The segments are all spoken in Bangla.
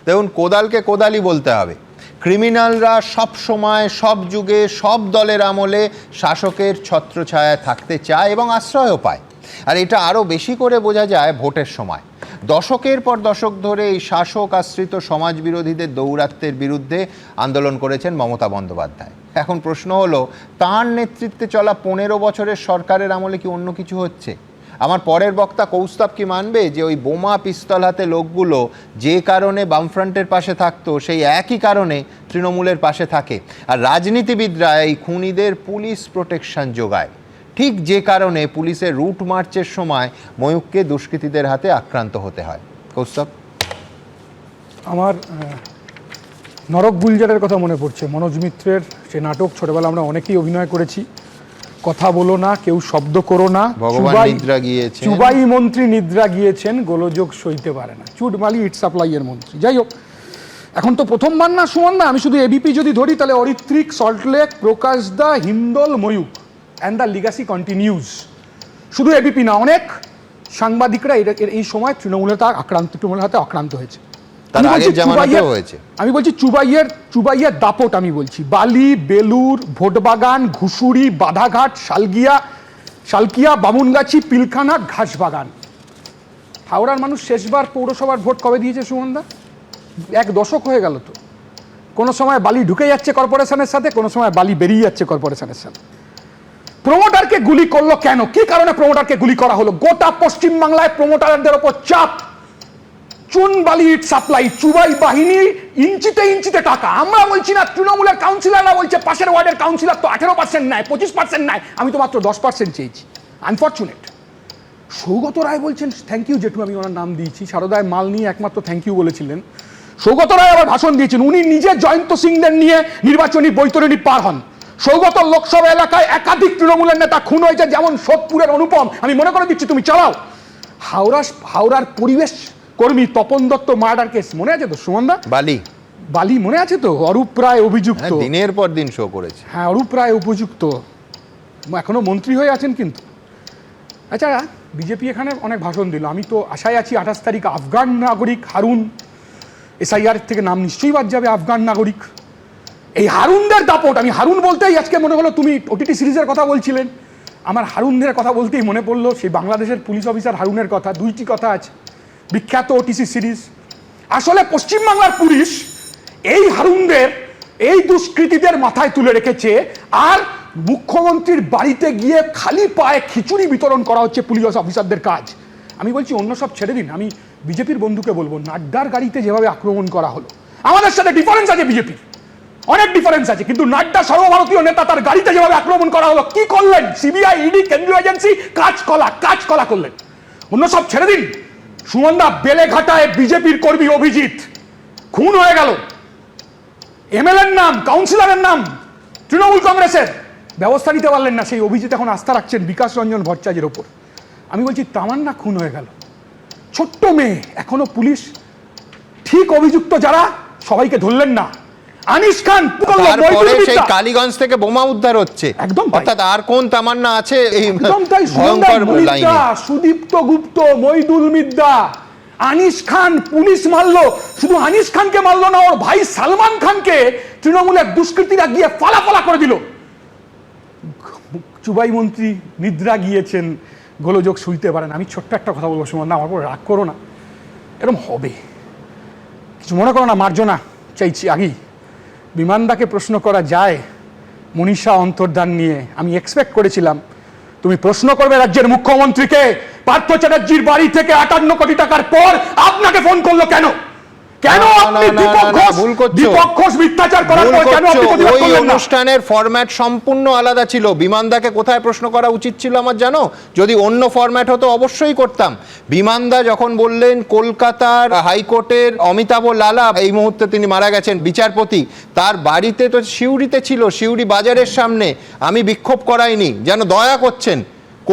দেখুন, কোদালকে কোদালই বলতে হবে। ক্রিমিনালরা সব সময়, সব যুগে, সব দলের আমলে শাসকের ছত্রছায়ায় থাকতে চায় এবং আশ্রয়ও পায়। আর এটা আরও বেশি করে বোঝা যায় ভোটের সময়। দশকের পর দশক ধরে এই শাসক আশ্রিত সমাজবিরোধীদের দৌরাত্ম্যের বিরুদ্ধে আন্দোলন করেছেন মমতা বন্দ্যোপাধ্যায়। এখন প্রশ্ন হলো, তাঁর নেতৃত্বে চলা 15 বছরের সরকারের আমলে কি অন্য কিছু হচ্ছে? আমার পরের বক্তা কৌস্তব কি মানবে যে ওই বোমা পিস্তল হাতে লোকগুলো যে কারণে বামফ্রন্টের পাশে থাকতো সেই একই কারণে তৃণমূলের পাশে থাকে? আর রাজনীতিবিদরা এই খুনিদের পুলিশ প্রোটেকশন যোগায় ঠিক যে কারণে পুলিশের রুট মার্চের সময় ময়ূককে দুষ্কৃতীদের হাতে আক্রান্ত হতে হয়। কৌস্তব, আমার নরক গুলজারের কথা মনে পড়ছে, মনোজ মিত্রের সে নাটক। ছোটবেলা আমরা অনেকেই অভিনয় করেছি। কথা বলো না, কেউ শব্দ করো না, চুবাই মন্ত্রী নিদ্রা গিয়েছেন, গোলযোগ সইতে পারে না, চুটমালি ইট সাপ্লাইয়ের মন্ত্রী। যাই হোক, এখন তো প্রথমবার না সুমন না, আমি শুধু এবিপি যদি ধরি তাহলে অরিত্রিক, সল্টলেক, প্রকাশদা, Hindol, Mayukh and the legacy continues. শুধু এবিপি না, অনেক সাংবাদিকরা এই সময় তৃণমূলের হাতে আক্রান্ত হয়েছে। আমি বলছি চুবাইয়ের দাপট। আমি বলছি বালি, বেলুর, ভোটবাগান, ঘুষুরি, বাধাঘাট, শালকিয়া, বামুনগাছি, পিলখানা, ঘাসবাগান। হাওড়ার মানুষ শেষবার পৌরসভার ভোট কবে দিয়েছে সুমনদা? 1 দশক হয়ে গেল তো। কোনো সময় বালি ঢুকে যাচ্ছে কর্পোরেশনের সাথে, কোনো সময় বালি বেরিয়ে যাচ্ছে কর্পোরেশনের সাথে। প্রমোটারকে গুলি করলো কেন? কি কারণে প্রমোটারকে গুলি করা হলো? গোটা পশ্চিমবাংলায় প্রমোটারদের ওপর চাপ, চুন বালি ইট সাপ্লাই, চুবাই বাহিনী ইঞ্চিতে ইঞ্চিতে টাকা। আমরা বলছি না, তৃণমূলের কাউন্সিলররা বলছে পাশের ওয়ার্ডের কাউন্সিলর তো 18% নেয়, 25% নেয়, আমি তো মাত্র 10% চেয়েছি। আনফর্চুনেট। সৌগত রায় বলছেন থ্যাংক ইউ জেঠু, আমি ওনার নাম দিয়েছি, সারদায় মাল নিয়ে একমাত্র থ্যাংক ইউ বলেছিলেন। সৌগত রায় আবার ভাষণ দিয়েছেন, উনি নিজে জয়ন্ত সিংদের নিয়ে নির্বাচনী বৈতরণী পার হন। সৌগত লোকসভা এলাকায় একাধিক তৃণমূলের নেতা খুন হয়েছে, যেমন সোদপুরের অনুপম, আমি মনে করে দিচ্ছি, তুমি চালাও। হাওড়ার পরিবেশ কর্মী তপন দত্ত মার্ডার কেস মনে আছে তো সুমনদা? বালি মনে আছে তো? অরূপ রায় অভিযুক্ত, দিনের পর দিন শো করেছে। হ্যাঁ, অরূপ রায় উপযুক্ত, এখনো মন্ত্রী হয়ে আছেন কিন্তু। আচ্ছা, বিজেপি এখানে অনেক ভাষণ দিল, আমি তো আশায় আছি 28 তারিখ আফগান নাগরিক হারুন, SIR থেকে নাম নিশ্চয়ই বাদ যাবে আফগান নাগরিক। এই হারুনদের দাপট, আমি হারুন বলতেই আজকে মনে হলো তুমি OTT সিরিজের কথা বলছিলেন, আমার হারুনদের কথা বলতেই মনে পড়লো সেই বাংলাদেশের পুলিশ অফিসার হারুনের কথা। 2টি কথা আছে, বিখ্যাত OTT সিরিজ। আসলে পশ্চিমবাংলার পুলিশ এই হারুনদের, এই দুষ্কৃতীদের মাথায় তুলে রেখেছে, আর মুখ্যমন্ত্রীর বাড়িতে গিয়ে খালি পায়ে খিচুড়ি বিতরণ করা হচ্ছে পুলিশ অফিসারদের কাজ। আমি বলছি অন্য সব ছেড়ে দিন, আমি বিজেপির বন্ধুকে বলবো, নাড্ডার গাড়িতে যেভাবে আক্রমণ করা হলো, আমাদের সাথে ডিফারেন্স আছে, বিজেপির অনেক ডিফারেন্স আছে, কিন্তু নাড্ডা সর্বভারতীয় নেতা, তার গাড়িতে যেভাবে আক্রমণ করা হলো, কি করলেন? CBI, ED, কেন্দ্রীয় এজেন্সি কাজকলা করলেন। অন্য সব ছেড়ে দিন। সুমনদা, বেলেঘাটায় বিজেপির কর্মী অভিজিৎ খুন হয়ে গেল, MLA-র নাম, কাউন্সিলরের নাম তৃণমূল কংগ্রেসের, ব্যবস্থা নিতে পারলেন না। সেই অভিজিৎ এখন আস্থা রাখছেন বিকাশ রঞ্জন ভট্টাচার্যের ওপর। আমি বলছি তামান্না খুন হয়ে গেল, ছোট্ট মেয়ে, এখনো পুলিশ ঠিক অভিযুক্ত যারা সবাইকে ধরলেন না। আনিস খান, সেই কালীগঞ্জ থেকে বোমা উদ্ধার হচ্ছে, একদম। অর্থাৎ আর কোন তামান্না আছে এই ভয়ঙ্কর লাইনে? সুদীপ্ত গুপ্ত, মইদুল মিদ্দা, আনিস খান পুলিশ মারলো। শুধু আনিস খানকে মারলো না, ওর ভাই সালমান খানকে তৃণমূলের দুষ্কৃতীরা গিয়ে ফালা করে দিল। চুবাই মন্ত্রী নিদ্রা গিয়েছেন, গোলযোগ শুইতে পারেন। আমি ছোট্ট একটা কথা বলবো সুমন, আমার উপর রাগ করো না, এরকম হবে কিছু মনে করো না, মার্জনা চাইছি। আগেই বিমানদাকে প্রশ্ন করা যায় মনীষা অন্তর্ধান নিয়ে, আমি এক্সপেক্ট করেছিলাম তুমি প্রশ্ন করবে রাজ্যের মুখ্যমন্ত্রীকে, পার্থ চ্যাটার্জির বাড়ি থেকে 58 কোটি টাকার পর আপনাকে ফোন করলো কেন? অনুষ্ঠানের ফরম্যাট সম্পূর্ণ আলাদা ছিল। বিমানদাকে কোথায় প্রশ্ন করা উচিত ছিল আমার জানো? যদি অন্য ফরম্যাট হতো অবশ্যই করতাম। বিমানদা যখন বললেন কলকাতার হাইকোর্টের অমিতাভ লালা, এই মুহূর্তে তিনি মারা গেছেন, বিচারপতি, তার বাড়িতে তো সিউড়িতে ছিল, সিউড়ি বাজারের সামনে, আমি বিক্ষোভ করাইনি, যেন দয়া করছেন।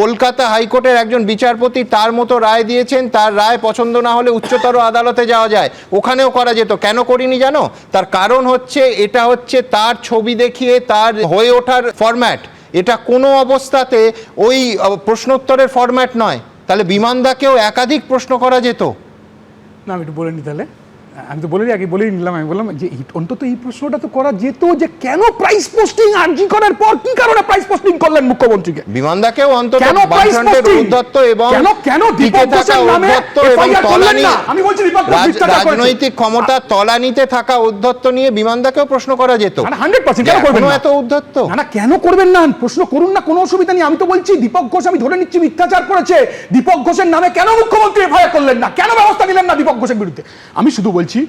কলকাতা হাইকোর্টের একজন বিচারপতি তার মতো রায় দিয়েছেন, তার রায় পছন্দ না হলে উচ্চতর আদালতে যাওয়া যায়, ওখানেও করা যেত। কেন করিনি জানো? তার কারণ হচ্ছে এটা হচ্ছে তার ছবি দেখিয়ে তার হয়ে ওঠার ফরম্যাট, এটা কোনো অবস্থাতে ওই প্রশ্নোত্তরের ফরম্যাট নয়। তাহলে বিমানদাকেও একাধিক প্রশ্ন করা যেত না। আমি একটু বলে নি তাহলে, আমি তো বলেই নিলাম, আমি বললাম যে অন্তত এই প্রশ্নটা তো করা যেত যে কেন প্রাইস পোস্টিং আরজি করার পর কি কারণে প্রাইস পোস্টিং করলেন মুখ্যমন্ত্রীকে? বিমানদাকেও অন্তত কেন প্রাইস বামফ্রন্টের পোস্টিং? ঔদ্ধত্য এবং কেন টিকে দীপক থাকা ঘোষের নামে ঔদ্ধত্য এবং FIR করলেন তলানি না? আমি বলছি দীপক ঘোষ মিথ্যাচার করেছে। রাজনৈতিক ক্ষমতা তলানিতে থাকা ঔদ্ধত্য নিয়ে বিমানদাকেও প্রশ্ন করা যেত। 100% কেন করবেন না? এত ঔদ্ধত্য না কেন করবেন না? প্রশ্ন করুন না, কোনো অসুবিধা নেই। আমি তো বলছি দীপক ঘোষ, আমি ধরে নিচ্ছি মিথ্যাচার করেছে, দীপক ঘোষের নামে কেন মুখ্যমন্ত্রী FIR করলেন না? কেন ব্যবস্থা নিলেন না দীপক ঘোষের বিরুদ্ধে? আমি শুধু বলছি,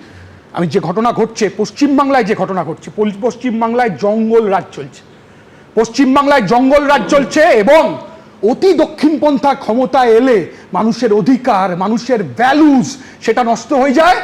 আমি যে ঘটনা ঘটছে পশ্চিমবাংলায়, যে ঘটনা ঘটছে পশ্চিমবাংলায় জঙ্গল রাজ চলছে, পশ্চিমবাংলায় জঙ্গল রাজ চলছে এবং অতি দক্ষিণপন্থা ক্ষমতা এলে মানুষের অধিকার, মানুষের ভ্যালুজ সেটা নষ্ট হয়ে যায়।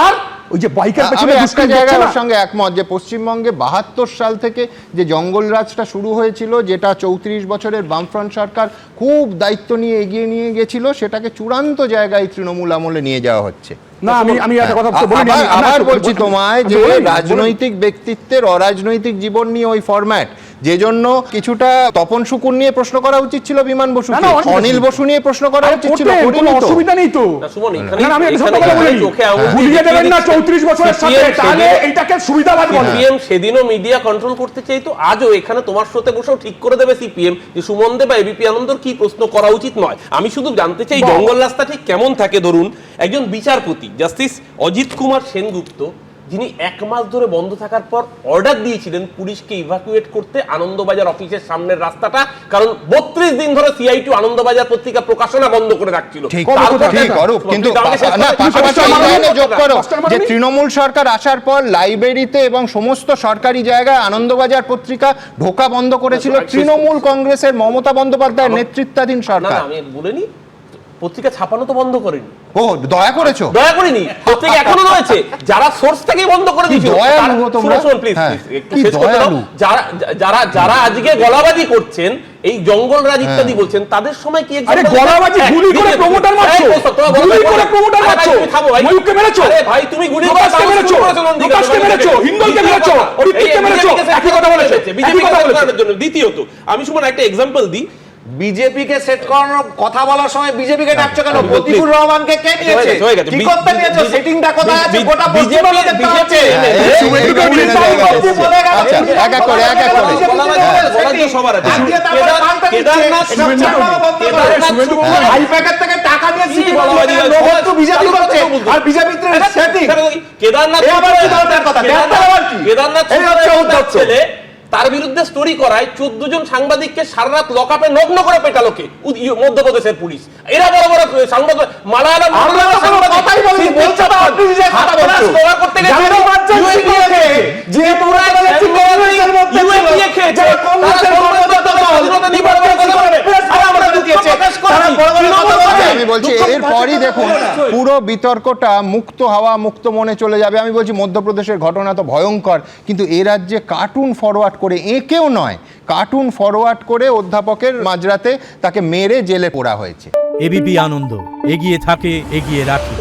আর ওই যে বাইকের পেছনে আমি একটা দুষ্কৃতি জায়গায় করছে ওর না? সঙ্গে একমত যে পশ্চিমবঙ্গে 72 সাল থেকে যে জঙ্গল রাজটা শুরু হয়েছিল, যেটা 34 বছরের বামফ্রন্ট সরকার খুব দায়িত্ব নিয়ে এগিয়ে নিয়ে গেছিল, সেটাকে চূড়ান্ত জায়গায় তৃণমূল আমলে নিয়ে যাওয়া হচ্ছে। না আমি একটা কথা তো বলিনি, আবার বলছি তোমায় যে রাজনৈতিক ব্যক্তিত্বের অরাজনৈতিক জীবন নিয়ে ওই ফরম্যাট, যে জন্য কিছুটা তপন শুকুর নিয়ে প্রশ্ন করা উচিত ছিল বিমান বসু, না, অনেক অনিল বসু নিয়ে প্রশ্ন করা উচিত ছিল, কোনো করিনি তো। অসুবিধা নেই তো। সুমন, না, আমি একটা সত্য কথা বলি, ভুলিয়ে দেবেন না 34 বছরের সাথে, তাহলে এইটাকে সুবিধাবাদ বলে। সিপিএম সেদিনও মিডিয়া কন্ট্রোল করতে চাইতো, আজও এখানে তোমার সাথে বসেও ঠিক করে দেবে সিপিএম যে সুমন দে বা এবিপি আনন্দর কি প্রশ্ন করা উচিত নয়। আমি শুধু জানতে চাই জঙ্গল রাস্তা ঠিক কেমন থাকে। ধরুন একজন বিচারপতি জাস্টিস অজিত কুমার সেনগুপ্ত, যিনি 1 মাস ধরে বন্ধ থাকার পর অর্ডার দিয়েছিলেন পুলিশকে ইভাকুয়েট করতে আনন্দবাজার অফিসের সামনের রাস্তাটা, কারণ 32 দিন ধরে সিআই2 আনন্দবাজার পত্রিকা প্রকাশনা বন্ধ করে রাখছিল। কিন্তু পাশাপাশি এই লাইনে যোগ করো যে তৃণমূল সরকার আসার পর লাইব্রেরিতে এবং সমস্ত সরকারি জায়গায় আনন্দবাজার পত্রিকা ঢোকা বন্ধ করেছিল তৃণমূল কংগ্রেসের মমতা বন্দ্যোপাধ্যায়ের নেতৃত্বাধীন সরকার। আমি বলিনি পত্রিকা ছাপানো তো বন্ধ করেনি। ও দয়া করেছো? দয়া করিনি, পত্রিকা এখনো রয়েছে। যারা সোর্স থেকে বন্ধ করে দিয়েছিল, যারা আজকে গলাবাজি করছেন, এই জঙ্গল রাজ ইত্যাদি বলছেন, তাদের সময় কি আরে গলাবাজি গুলি করে প্রমোটার মারছো, গুলি করে প্রমোটার মারছো, ময়ূরকে মেরেছো, আরে ভাই তুমি গুলি করে প্রকাশকে মেরেছো, প্রকাশকে মেরেছো, হিন্দলকে মেরেছো, অরিত্রিককে মেরেছো, একই কথা বলেছো, বিজেপি কথা বলার জন্য। দ্বিতীয়ত আমি সুমন একটা एग्जांपल দিই, বিজেপিকে সেট করানোর কথা বলার সময় বিজেপিকে ডাকছো কেন? মতিউর রহমানকে কে নিয়েছে? কি করতে নিয়েছো? সেটিংটা কোথায় আছে? গোটা পশ্চিমবঙ্গে দেখতে পাচ্ছি। একা করে আইপ্যাকের থেকে টাকা নিয়ে সিটি তো বিজেপি করছে আর বিজেপিতে সেটিং। কেদারনাথ ছেলে তার বিরুদ্ধে স্টোরি করায় 14 জন সাংবাদিককে সারা রাত লকআপে নগ্ন করে পেটালো কে? মধ্যপ্রদেশের পুলিশ। এরা বড় বড় সাংবাদিক মালায়ালাম কথাই বলি, বলছো তো আপনি যে কথা বলছো করতে গেছে যে তোমরা কংগ্রেসের মধ্যে ছিল, যারা কংগ্রেসের কর্মকর্তা দল নিবন্ধন করে আমরা দিয়েছে, তারা বড় বড় কথা বলে। আমি বলছি এরপরই দেখুন পুরো বিতর্কটা মুক্ত হাওয়া মুক্ত মনে চলে যাবে। আমি বলছি মধ্যপ্রদেশের ঘটনা তো ভয়ঙ্কর, কিন্তু এ রাজ্যে কার্টুন ফরওয়ার্ড করে, একেও নয়, কার্টুন ফরওয়ার্ড করে অধ্যাপকের মাঝরাতে তাকে মেরে জেলে পোড়া হয়েছে। এবিপি আনন্দ, এগিয়ে থাকে, এগিয়ে রাখে।